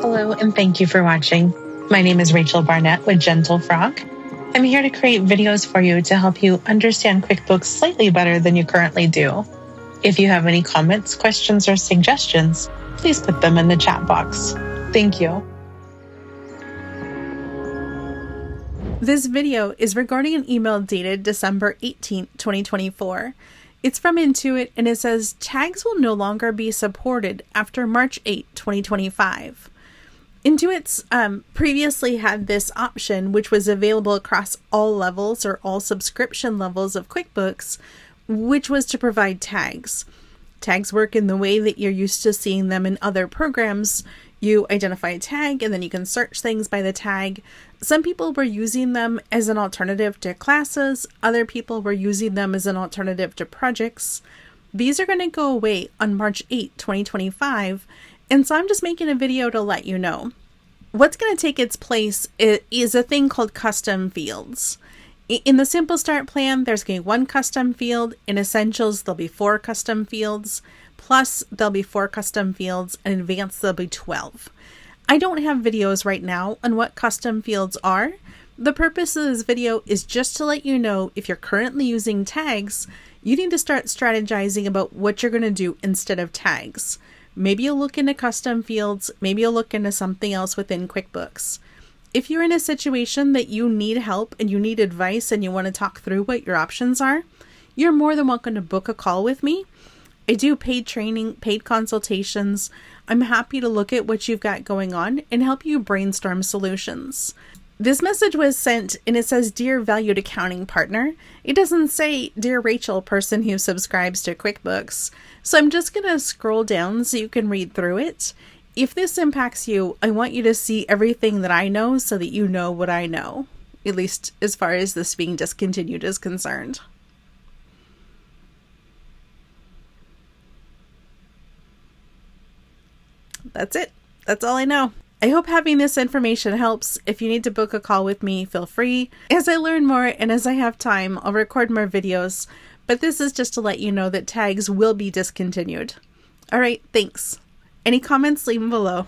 Hello, and thank you for watching. My name is Rachel Barnett with Gentle Frog. I'm here to create videos for you to help you understand QuickBooks slightly better than you currently do. If you have any comments, questions, or suggestions, please put them in the chat box. Thank you. This video is regarding an email dated December 18, 2024. It's from Intuit and it says tags will no longer be supported after March 8, 2025. Intuit's previously had this option, which was available across all levels or all subscription levels of QuickBooks, which was to provide tags. Tags work in the way that you're used to seeing them in other programs. You identify a tag and then you can search things by the tag. Some people were using them as an alternative to classes. Other people were using them as an alternative to projects. These are going to go away on March 8, 2025. And so I'm just making a video to let you know. What's going to take its place is a thing called custom fields. In the Simple Start plan, there's going to be one custom field. In Essentials, there'll be 4 custom fields. Plus, there'll be 4 custom fields. And in Advanced, there'll be 12. I don't have videos right now on what custom fields are. The purpose of this video is just to let you know if you're currently using tags, you need to start strategizing about what you're going to do instead of tags. Maybe you'll look into custom fields. Maybe you'll look into something else within QuickBooks. If you're in a situation that you need help and you need advice and you want to talk through what your options are, you're more than welcome to book a call with me. I do paid training, paid consultations. I'm happy to look at what you've got going on and help you brainstorm solutions. This message was sent and it says, Dear Valued Accounting Partner. It doesn't say, Dear Rachel, person who subscribes to QuickBooks. So I'm just going to scroll down so you can read through it. If this impacts you, I want you to see everything that I know so that you know what I know, at least as far as this being discontinued is concerned. That's it. That's all I know. I hope having this information helps. If you need to book a call with me, feel free. As I learn more and as I have time, I'll record more videos. But this is just to let you know that tags will be discontinued. All right, thanks. Any comments, leave them below.